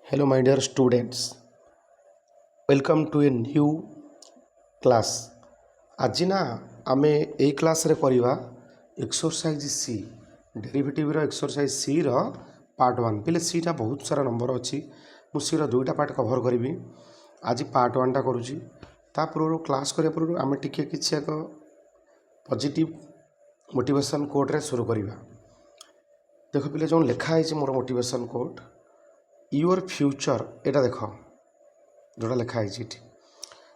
Hello, my dear students. Welcome to a new class. आज ना आमे ए क्लास रे करिवा एक्सरसाइज सी डेरिवेटिव रो एक्सरसाइज सी रो part 1 पिले सी टा बहुत सारा नंबर अछि मु सी रो दुईटा पार्ट कवर करिवि आज पार्ट 1 टा करूची ता पूर्व क्लास करे पूर्व आमे टिके किछि एक पॉजिटिव मोटिवेशन कोड रे शुरू करिवा देखो पिले जो लिखा है मोर मोटिवेशन कोड योर फ्यूचर एटा देख जोटा लिखा है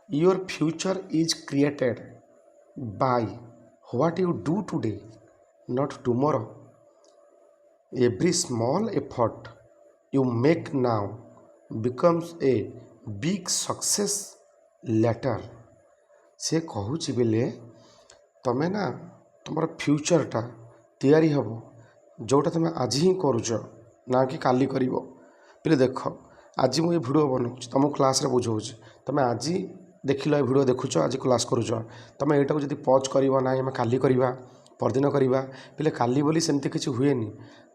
your future is created by what you do today not tomorrow every small effort you make now becomes a big success later से कहूँ बेले तमें ना तुम फ्यूचरटा तैयारी हम जोटा तुम आज ही करुच ना कि काली कर पे देख आज मुझे भिडियो बनाऊँ तुम क्लास बुझाऊँगी तुम आज देख लो भिडियो देखुच आज क्लास करुच तुम यहाँ जब पज कर ना आम काली करवा परदिन करवा पे काली बोली सेमती किसी हुए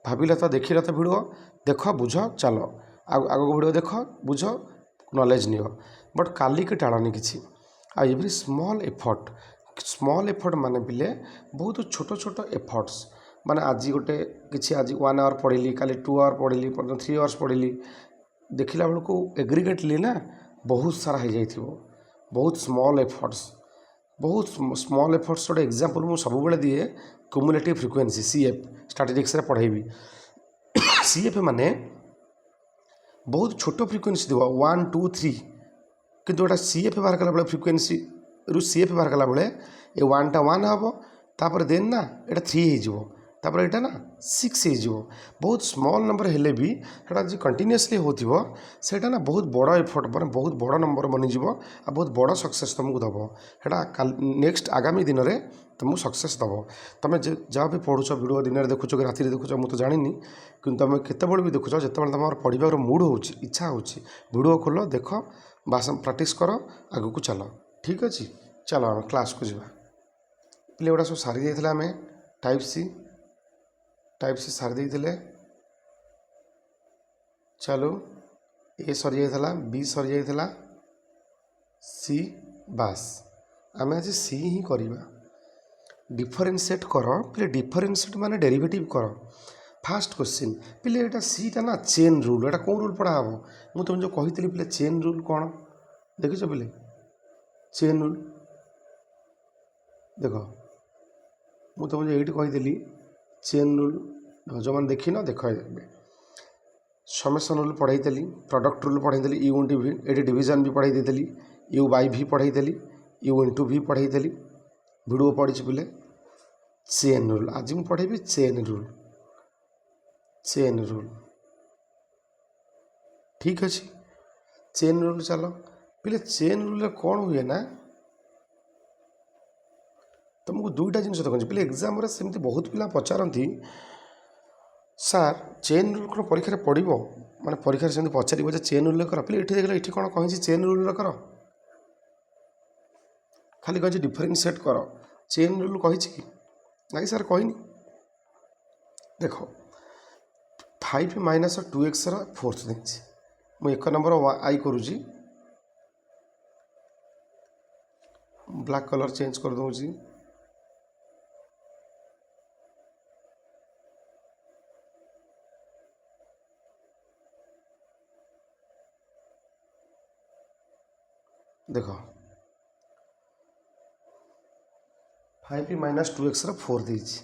भाविल तो देख तो भिडियो देख बुझ चल आग भिडियो देख बुझ नॉलेज नियो बट काली की टाड़नी किसी एवरी स्मॉल एफर्ट माने पिले बहुत छोट छोट एफर्ट्स माने आज गोटे किसी आज 1 आवर पढ़ी काली 2 आवर पढ़ी 3 आवर्स पढ़ी देखला बेलू एग्रीगेटली ना बहुत सारा हो जाइए बहुत स्मॉल एफर्ट्स गोटे एग्जांपल मुझे सब बेले दिए क्युमुलेटिव फ्रिक्वेंसी सीएफ स्टैटिस्टिक्स रे पढ़ेबी सीएफ माने बहुत छोट फ्रिक्वेंसी देव 1 2 3 किंतु गोटा सीएफ बाहर कला फ्रिक्वेंसी रु सीएफ बाहर कला बेले ए 1 टा 1 हम तापर देन ना एटा 3 हो तापर एटा ना 6 हो बहुत स्मॉल नंबर हेले भी सेटा जो कंटिन्यूअसली होथिबो सेटा ना बहुत बड़ एफर्ट माने बहुत बड़ नंबर बनिजिव आ बहुत बड़ सक्सेस तुमको दब सेटा नेक्स्ट आगामी दिन में तुमको सक्सेस दब तुम जहाँ भी पढ़ुच वीडियो दिन में देखुच कि राति देखुच मुझे जानी कि तुम केतबे भी देखुच जो तुम पढ़ार मूड हो इच्छा हो वीडियो खोल देख बास प्रैक्टिस कर आग को चल ठीक अच्छे चलो आम क्लास को जावा पे गुड़ा सब सारी जाइए आम टाइप सी सारी देते चलो ए सरी जाइए बी सरी जाइए सी बास आम आज सी ही करवा डिफरेंशिएट कर पे डिफरेंशिएट माने डेरिवेटिव कर फास्ट क्वेश्चन पे यहाँ सीटा ना चेन रूल एटा कौन रूल पढ़ा हम मुझे तुम जो कही पे चेन रूल कौन देखिच पे चेन रूल देख मुझे तुमको ये कही चेन रूल जो मैंने देख न देख समेसन रूल पढ़ाई प्रोडक्ट रूल पढ़ाई यू इंटू वी ये डिविजन भी पढ़ाई देली यू बाई भी पढ़ाई यू इंटू भी पढ़ाई वीडियो पढ़ी पे चेन रूल आज मुझे पढ़ेबी चेन रूल ठीक अच्छे चेन रूल चलो पे चेन रूल कौन हुए ना तुमको दुईटा जिन देखो पे एग्जाम सेमती बहुत पिला पचारती सार चेन रूल कौन परीक्षा पढ़ माने परीक्षा से पचार चेन रूल कर पे देख ये कौन कही चेन रूल कर खाली कही डिफरेंशिएट कर चेन रूल कही ना कि सार कहनी देख 5 माइनस 2x फोर्थ देखिए मुझे 1 नंबर आई करुँची ब्लैक कलर चेंज कर दूँगी देख 5 माइनस 2x 4 देछि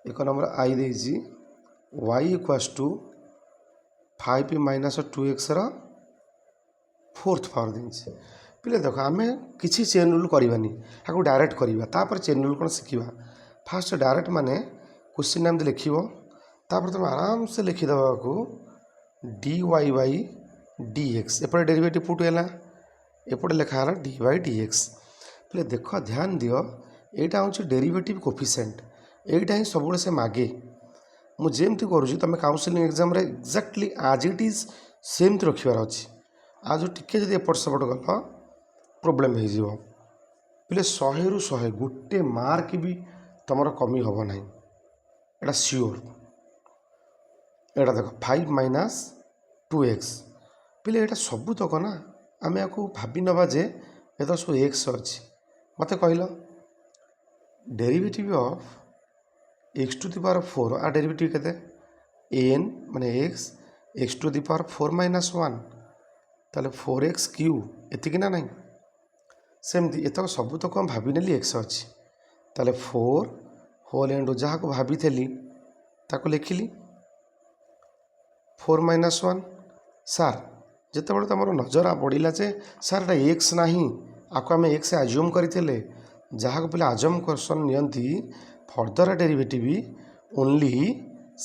1 नंबर आई देछि y equals to 5 minus 2x fourth power देछि पे देख आम किसी चेन रूल करवानी आपको डायरेक्ट करवा तापर चेन रूल कौन शिखा फास्ट डायरेक्ट माने क्वेश्चन एमती लिख तुम आराम से लिखिदेवा को D Y by D X एपटे डेरिवेटिव पुट है एपटे लिखा डी वाई डी एक्स पे देख ध्यान दियो यहाँ हूँ डेरिवेटिव कोफिशिएंट यहीटा ही सब से मागे मुझे करुँच तुम काउंसलिंग एग्जाम एक्जाक्टली आज इट इज सेमती रखार अच्छे आज टिके जब एपट सेपट गल प्रोब्लेम हो पे 100 रु 100 गोटे मार्क भी तुम कमी हम ना यहाँ सियोर यहाँ देख 5 माइनस 2x ପିଲେ ଏଇଟା ସବୁତକ ନା ଆମେ ଆକୁ ଭାବି ନେବା ଯେ ଏତ ସବୁ x ଅଛି। ମୋତେ କହିଲ derivative of x two the power 4 ଆ ଡେରିଭେଟିଭ୍ କେତେ n ମାନେ x two the power 4 minus 1 ତାହେଲେ 4x କ୍ୟୁ ଏତିକି ନା ନାହିଁ। ସେମିତି ଏତକ ସବୁତକ ମୁଁ ଭାବିନେଲି x ଅଛି ତାହେଲେ 4 ହୋଲ୍ ଇଣ୍ଟୁ ଯାହାକୁ ଭାବିଥିଲି ତାକୁ ଲେଖିଲି 4 ମାଇନସ୍ 1। ସାର୍ ଯେତେବେଳେ ତୁମର ନଜର ପଡ଼ିଲା ଯେ ସାର୍ ଏଇଟା x ନାହିଁ ଆକୁ ଆମେ x ଆଜ୍ୟୁମ୍ କରିଥିଲେ, ଯାହାକୁ ପିଲା ଆଜମ୍ପସନ୍ ନିଅନ୍ତି ଫର୍ଦର ଡେରିଭେଟିଭ୍ ଓନ୍ଲି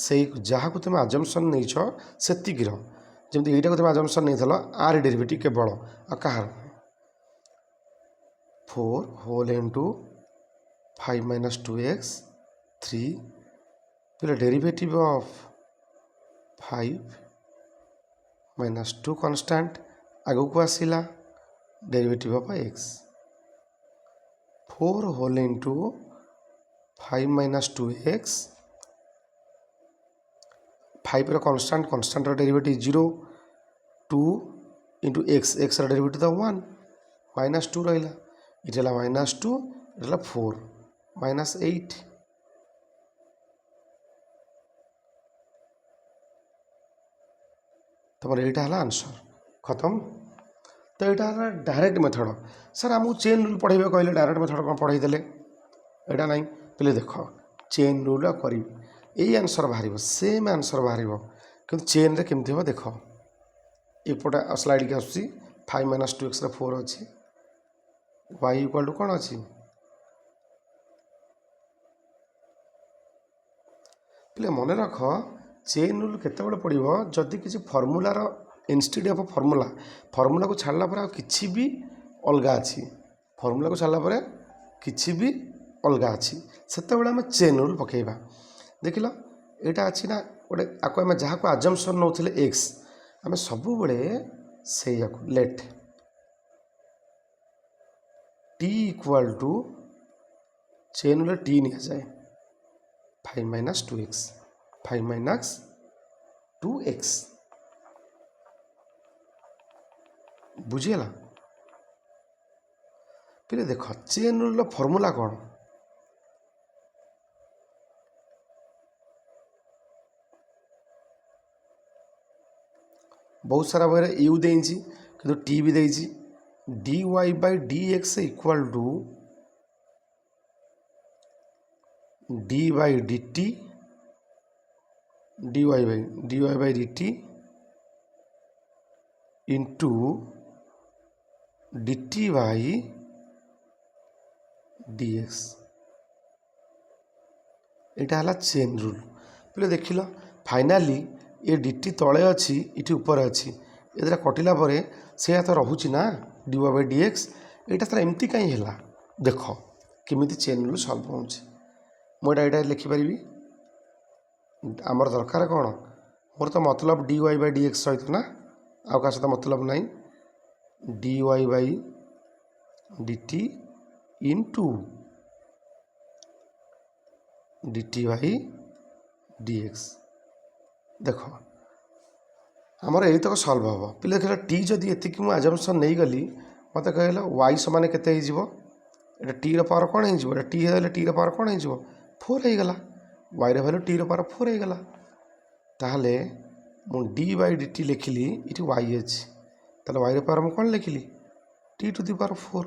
ସେଇ ଯାହାକୁ ତୁମେ ଆଜମ୍ପସନ୍ ନେଇଛ ସେତିକିର, ଯେମିତି ଏଇଟାକୁ ତୁମେ ଆଜମ୍ପସନ୍ ନେଇଥିଲ ଆର ଡେରିଭେଟିଭ୍ କେବଳ ଆଉ କାହାର 4 ହୋଲ୍ ଇଣ୍ଟୁ 5 ମାଇନସ୍ 2x 3 ପିଲା ଡେରିଭେଟିଭ୍ ଅଫ୍ 5 ମାଇନସ୍ 2 କନଷ୍ଟାଣ୍ଟ ଆଗକୁ ଆସିଲା derivative of x 4 whole into 5 minus 2x 5ର କନଷ୍ଟାଣ୍ଟର ଡେରିଭେଟିଭ୍ 0 2 ଇଣ୍ଟୁ xର ଡେରିଭେଟିଭ୍ ତ 1 ମାଇନସ୍ 2 ରହିଲା, ଏଠି ହେଲା ମାଇନସ୍ 2 ଏଠି ହେଲା 4 ମାଇନସ୍ 8 ତମର ଏଇଟା ହେଲା ଆନ୍ସର୍ ଖତମ। ତ ଏଇଟା ହେଲା ଡାଇରେକ୍ଟ ମେଥଡ଼। ସାର୍ ଆମକୁ ଚେନ୍ ରୁଲ୍ ପଢ଼େଇବେ କହିଲେ ଡାଇରେକ୍ଟ ମେଥଡ଼ କ'ଣ ପଢ଼େଇ ଦେଲେ, ଏଇଟା ନାହିଁ ପିଲେ ଦେଖ ଚେନ୍ ରୁଲ୍ କରିବି ଏଇ ଆନ୍ସର୍ ବାହାରିବ, ସେମ୍ ଆନ୍ସର୍ ବାହାରିବ, କିନ୍ତୁ ଚେନ୍ରେ କେମିତି ହେବ ଦେଖ। ଏପଟେ ସ୍ଲାଇଡ଼୍କି ଆସୁଛି 5 ମାଇନସ୍ 2xର 4 ଅଛି, y ଇକ୍ୱାଲ୍ ଟୁ କ'ଣ ଅଛି ପିଲେ ମନେ ରଖ ଚେନ୍ ରୁଲ୍ କେତେବେଳେ ପଡ଼ିବ ଯଦି କିଛି ଫର୍ମୁଲାର ଇନଷ୍ଟିଡ୍ ଅଫ୍ ଫର୍ମୁଲାକୁ ଛାଡ଼ିଲା ପରେ ଆଉ କିଛି ବି ଅଲଗା ଅଛି, ଫର୍ମୁଲାକୁ ଛାଡ଼ିଲା ପରେ କିଛି ବି ଅଲଗା ଅଛି, ସେତେବେଳେ ଆମେ ଚେନ୍ ରୁଲ୍ ପକାଇବା। ଦେଖିଲ ଏଇଟା ଅଛି ନା ଗୋଟେ ଆକୁ ଆମେ ଯାହାକୁ ଆଜମ୍ପସନ୍ ନେଉଥିଲେ x ଆମେ ସବୁବେଳେ ସେଇଆକୁ let t equal to chain ରୁଲ୍ରେ t ନିଆଯାଏ 5 ମାଇନସ୍ 2x 5 ମାଇନସ୍ 2x ବୁଝିଗଲା ପିଲେ। ଦେଖ ଚେନ୍ ରୁଲ୍ର ଫର୍ମୁଲା କ'ଣ, ବହୁତ ସାରା ବହିରେ ୟୁ ଦେଇଛି କିନ୍ତୁ ଟି ବି ଦେଇଛି, dy Bai dx equal to d Bai dt dy Bai dt into dt Bai dx। ଏଇଟା ହେଲା ଚେନ୍ ରୁଲ୍ ପିଲେ। ଦେଖିଲ ଫାଇନାଲି ଏ dt ତଳେ ଅଛି ଏଠି ଉପରେ ଅଛି, ଏଥିରେ କଟିଲା ପରେ ସେଇଆ ତ ରହୁଛି ନା dy ବାଇ dx, ଏଇଟା ତାର ଏମିତି କାହିଁ ହେଲା ଦେଖ କେମିତି ଚେନ୍ ରୁଲ୍ ସଲ୍ଭ ହେଉଛି। ମୁଁ ଏଇଟା ଲେଖିପାରିବି, ଆମର ଦରକାର କ'ଣ, ମୋର ତ ମତଲବ dy ବାଇ dx ସହିତ ନା, ଆଉ କାହା ସହିତ ମତଲବ ନାହିଁ, dy Bai dt into dt Bai dx। ଦେଖ ଆମର ଏଇତକ ସଲ୍ଭ ହେବ ପିଲେ। ଦେଖିଲ ଟି ଯଦି ଏତିକି ମୁଁ ଆଜମ୍ପସନ୍ ନେଇଗଲି ମୋତେ କହିଲା y ସମାନ କେତେ ହେଇଯିବ, ଏଇଟା ଟିର ପାୱାର କ'ଣ ହେଇଯିବ, ଏଇଟା ଟି ହେଲେ ଟିର ପାୱାର କ'ଣ ହେଇଯିବ 4 ହେଇଗଲା, ୱାଇର ଭ୍ୟାଲୁ ଟିର ପାୱାର 4 ହେଇଗଲା, ତାହେଲେ ମୁଁ d ବାଇ dt ଲେଖିଲି ଏଠି y ଅଛି, ତାହେଲେ ୱାଇର ପାୱାର ମୁଁ କ'ଣ ଲେଖିଲି t to the power 4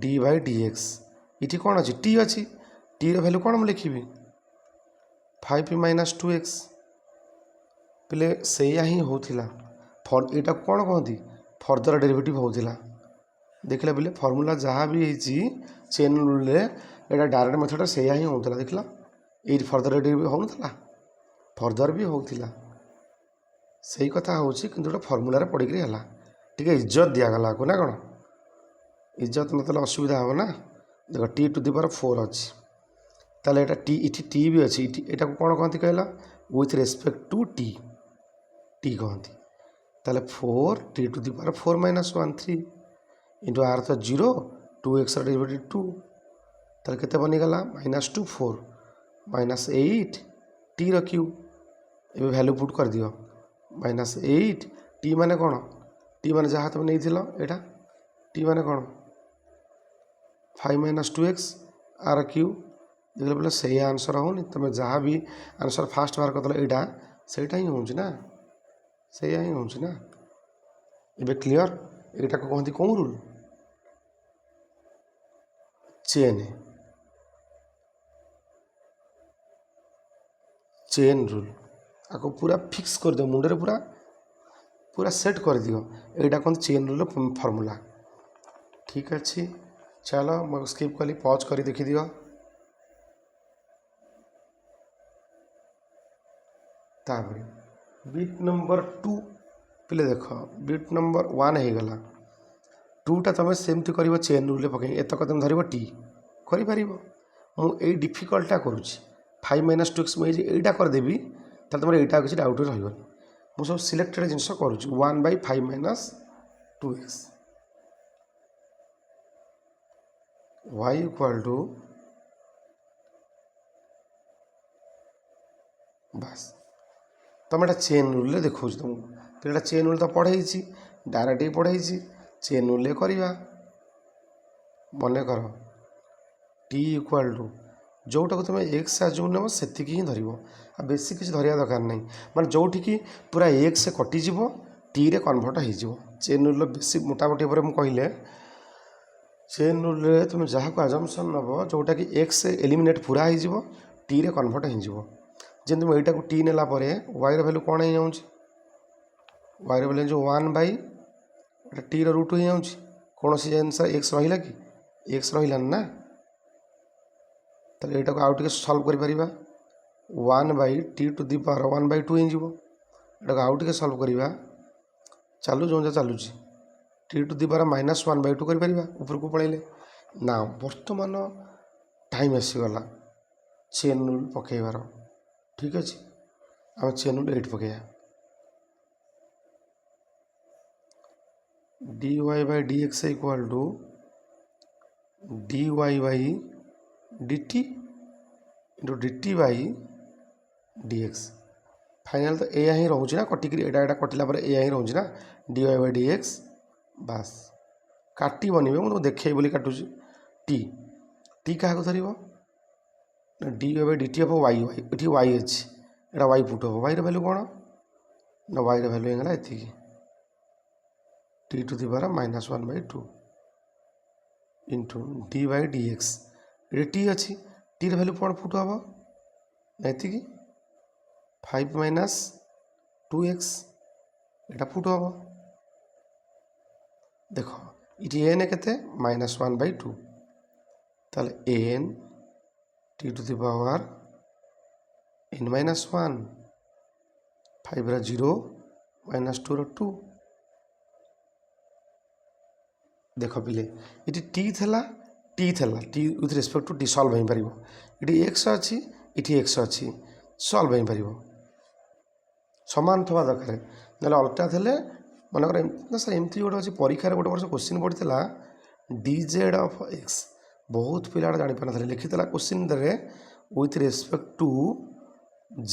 d by dx, ଏଠି କ'ଣ ଅଛି t ଅଛି, ଟିର ଭ୍ୟାଲୁ କ'ଣ ମୁଁ ଲେଖିବି 5 ମାଇନସ୍ 2x ପିଲେ। ସେଇଆ ହିଁ ହେଉଥିଲା, ଏଇଟାକୁ କ'ଣ କହନ୍ତି ଫର୍ଦର ଡେରିଭେଟିଭ୍ ହେଉଥିଲା। ଦେଖିଲା ପିଲେ ଫର୍ମୁଲା ଯାହା ବି ହେଇଛି ଚେନ୍ ରୁଲ୍ରେ ଏଇଟା ଡାଇରେକ୍ଟ ମେଥଡ଼ରେ ସେଇଆ ହିଁ ହେଉଥିଲା। ଦେଖିଲ ଏଇଠି ଫର୍ଦର ଡେରିଭେଟିଭ୍ ହେଉନଥିଲା, ଫର୍ଦର ବି ହେଉଥିଲା, ସେଇ କଥା ହେଉଛି, କିନ୍ତୁ ଗୋଟେ ଫର୍ମୁଲାରେ ପଡ଼ିକିରି ହେଲା, ଟିକେ ଇଜ୍ଜତ ଦିଆଗଲା ଆକୁ ନା କ'ଣ, ଇଜ୍ଜତ ନଦେଲେ ଅସୁବିଧା ହେବ ନା। ଦେଖ ଟି ଟୁ ଦି ପାୱାର 4 ଅଛି, ତାହେଲେ ଏଇଟା ଟି ଏଠି ଟି ବି ଅଛି, ଏଇଟାକୁ କ'ଣ କହନ୍ତି କହିଲା ୱିଥ୍ ରେସ୍ପେକ୍ଟ ଟୁ ଟି କହନ୍ତି, ତାହେଲେ 4 T to the power 4 minus 1 3 into or ତ 0 2xର ଡେରିଭେଟିଭ୍ 2, ତାହେଲେ କେତେ ବନିଗଲା ମାଇନସ୍ 2 4 ମାଇନସ୍ 8 ଟିର କ୍ୟୁ। ଏବେ ଭ୍ୟାଲୁ ପୁଟ୍ କରିଦିଅ माइनस 8 टी माने कौन टी माने जहाँ तुम नहीं थिलो एटा टी माने कौन 5 माइनस 2x आर क्यू देखले बोले सही आंसर होनी तुम जहाँ भी आंसर फास्ट बाहर कर एटा सेटा ही होउछि ना सही ही होउछि ना एबे क्लियर एटा को कहती कौन रूल चेन रूल आपको पूरा फिक्स कर दियो मुंडे पूरा पूरा सेट कर दियो एटा कहते चेन रूल फॉर्मूला ठीक अच्छे चलो मैं स्किप कली पॉज कर देखी दियो तापर बिट नंबर 2 पिले देख बिट नंबर 1 हो गला 2टा तुम सेमती कर चेन रूल पकड़ एतक तुम धर टी कर मुझे डिफिकल्टा करुँच 5 माइनस 2x मुझे यहाँ करदेवी तुम यहाँ किसी डाउट रही मुझे सब सिलेक्टेड जिनस करुँच 1/5 minus 2x y equal to बस तुम एटा चेन रूल देखा तुमको तो चेन रूल तो पढ़ाई डायरेक्ट ही पढ़ाई चेन रूल करवा मन कर टी इक्वाल टू जोटा को तुम एक्स आजम नब से ही धर बेसी किसी धरिया दरकार नहीं माने जोटी की पूरा एक्स से कटिज टी रे कन्वर्ट हो चेन रूल बेसी मोटामोटी पर कहले चेन रूल तुम जहाँ को आजम्पन नब जोटा कि एक्स एलिमिनेट पूरा हो टी रे कन्वर्ट हो जमी तुम यहाँ को टी नेला वाई भैल्यू कौन हो वाई भैल्यू जो 1/, टी रूट हो कौन सी आंसर एक्स रहा कि एक्स रहा ना तो यहाँ को आउट सल्व कर 1/t⁴ 1/2 हो आउट सल्व करवा चलू जो चलुची t⁻⁻1/2 कर ऊपर को पड़े ना बर्तमान टाइम आसीगला चेन रूल पकईबार ठीक अच्छे आम चेन रूल 8 पकईया dy/dx equal to dy/dt into dt/dx final तो यह ही रोचे ना कटिक एटा कटिला यह ही रोचे ना dy/dx बास काटी बनवे मुझे देखे बोली काटुची टी टी क्या धर dy/dt हम वाई ये वाई अच्छी एटा वाई पुट हम वाई भैल्यू कौन ना वाई भैल्यू होगा ये t⁻⁻1/2 इंटू dy/dx ये टी अच्छी टी भैल्यू कौन पुट हम ये 5 माइनस 2x एटा पुट हम देख ये एन के -1/2 ताले एन t⁻n -1 5 0 -2 2 देख पिले ये टी थला t with respect to t solve हो पार ये एक्स अच्छी ये एक्स अच्छी सल्व हो पार सामान थवा दरकार ना अलटा थे मनकर ना सर एमती गोटे अच्छी परीक्षार गोटे वर्ष क्वेश्चन पड़ता dz ऑफ x बहुत पिला जापार ना लिखीला question with respect to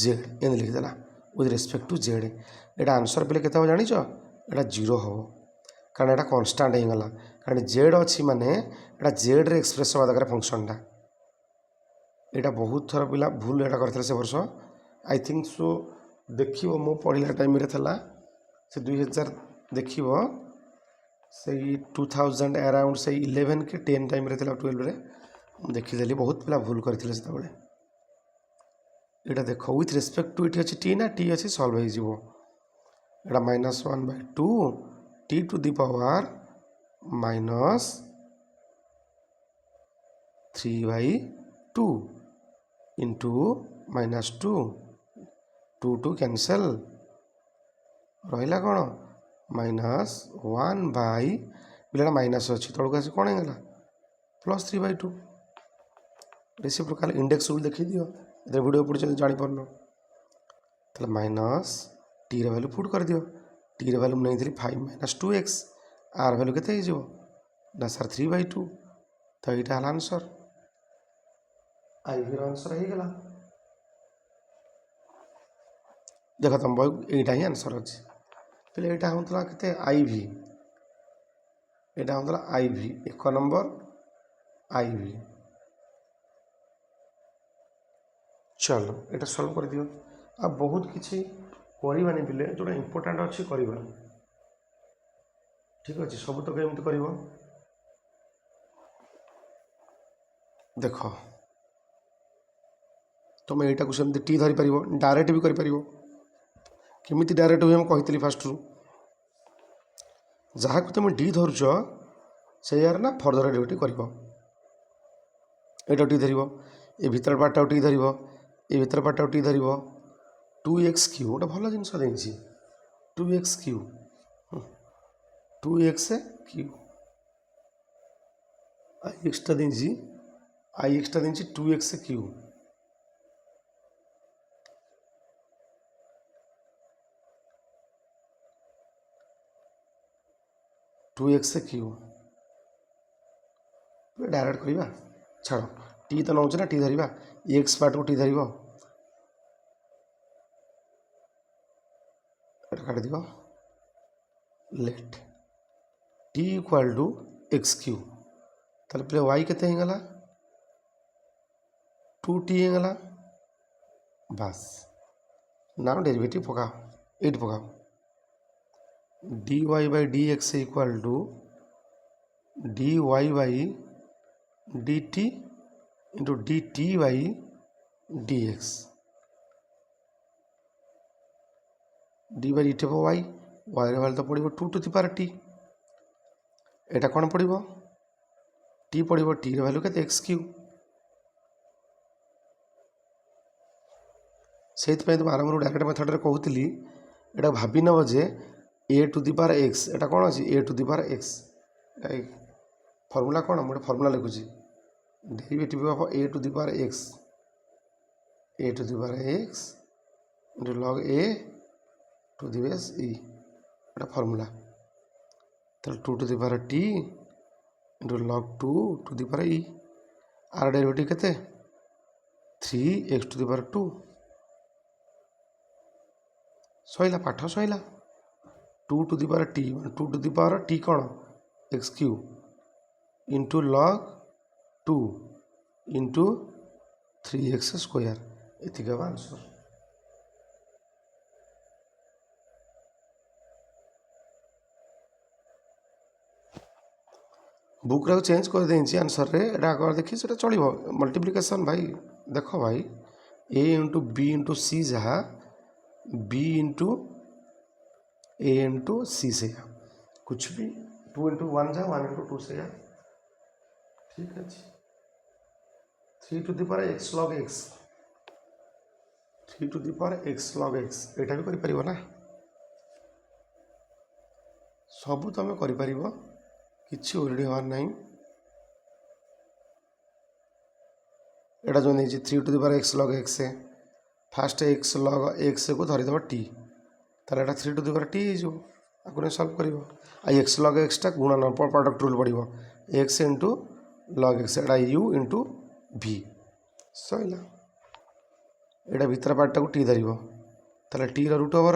Z एम लिखीला विथ रेस्पेक्ट टू जेड यहाँ आंसर पे के जान यहाँ 0 हम कारण यहाँ कन्स्टाट होगा कारण जेड अच्छी माने यहाँ जेड रे एक्सप्रेस हवा दरकार फंक्शनटा यहाँ बहुत थर पिला भूल यहाँ करते से वर्ष आई थिंक सो देख मो पढ़ला टाइम से 2000 देख से 2000 अराउंड से 11 के 10 टाइम 12 देखीदेली बहुत पिला भूल करते से यहाँ देख विथ रेस्पेक्ट टू ये अच्छी टी ना टी अच्छी सल्व हो -1/2 t⁻³ -3/2 इंटू -2 2 कैंसल रहा कौन -1 पिला माइनस अच्छी तौक आस कौन होगा +3/2 रेसिप्रोकाल इंडेक्स रूल देखी दियो इधर वीडियो पढ़ी जापार तो माइनस टी वैल्यू पुट कर दियो टी वैल्यू नहीं थी 5 माइनस 2x आर वैल्यू के ना सर 3/2 तो यहाँ है आंसर आई आंसर हो गला देख तुम बही यहीटा ही आंसर अच्छे पहले यहाँ होता के आई भी यहाँ होता आई भी 1 नंबर आई भी। चलो ये सल्व कर दियो। आ बहुत किसी करवानी पिले जोटा इम्पोर्टाट अच्छी करवा ठीक अच्छे सब तक एमती कर देख तुम यहाँ सेमती टी धरी पार डायरेक्ट भी कर केमी डायरेक्ट हुए मुझे कही फास्ट जहाँ को तुम डी धरुच से यार ना फर्दर डेरिवेटिव कर टी धर ये भीतर पार्टा टी धर ये भीतर पार्टा टी धर 2x क्यू गोटे भल जिन 2x Q 2x Q I एक्सटा देंगी 2x q to x q direct करवा छाड़ टी तो नौ ना टी धरवा एक्स पार्ट को टी धर काट दिव let t equal to x q ताले पे वाई केते गला 2t गला बस ना डेरिवेटिव पकाओ ये पकाओ dy by dx equal to dy by dt into dt by dx d by d y y value तो पड़ो 2 टू द पावर टी एटा कौन पड़ो टी पड़ो टी भैल्यू के एक्स क्यू से तुम आरंभ डायरेक्ट मेथड रे कहूली एटा भाभी नब जे A to the power X एटा कौन अच्छी A to the power X formula कौन मुझे फर्मूला लिखुची derivative of A to the power X into log A to the base E एटा फर्मूला तो 2 to the power T into log 2 to the power E or derivative केते 3x to the power 2 सैला पाठ सैला 2 to the power T 2 to the power T कौन x Q into log 2 into 3x square ये answer. Book रे change कर देंगे answer रे एटा देखिए से चलो मल्टीप्लिकेशन भाई देख भाई ए इंटू बी इंटू सी जहाँ बी इंटू ए इंटू सी से कुछ भी 2 इंटू 1 जहाँ 1 इंटू 2 से ठीक है 3 to the power x log x 3 to the power x log x यहाँ भी कर ना सबू तुम कर किसी ओरडी हमार ना एटा जो नहीं 3 to the power x log x first x log x को धरीदेव टी तार 3 टू द पावर टी हो सल्व कर एक्स लॉग एक्सटा गुणन प्रोडक्ट रूल पड़ो एक्स इंटू लॉग एक्स एटा यू इंटू भी सैला एटा भीतर पार्टा को टी धर टी रूट ओवर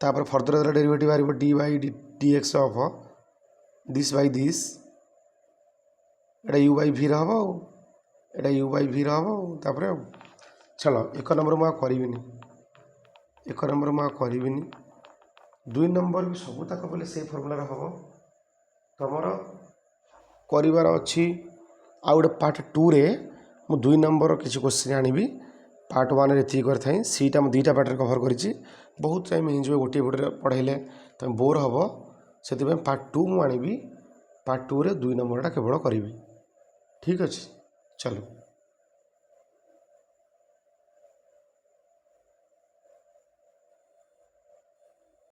रहा फर्दर डेरिवेटिव बाहर d by D x of this by this एटा यू बाई भी हम एटा यू बाई भी हम चलो 1 नंबर मुझे करी 1 नंबर मुझे करी 2 नंबर भी सब तक बोले से फर्मूला हम तुमर करार अच्छी आउ गोटे पार्ट 2 रे मु 2 नंबर किसी क्वेश्चन आनी पार्ट 1 रे करें सीटा मुझे 2टा पार्ट कभर करी बहुत टाइम हो गोटे भिडियो पढ़ाइले तुम बोर हम से पार्ट 2 मुझे आनी पार्ट 2 रे 2 नंबरटा केवल करी ठीक अच्छे चलो।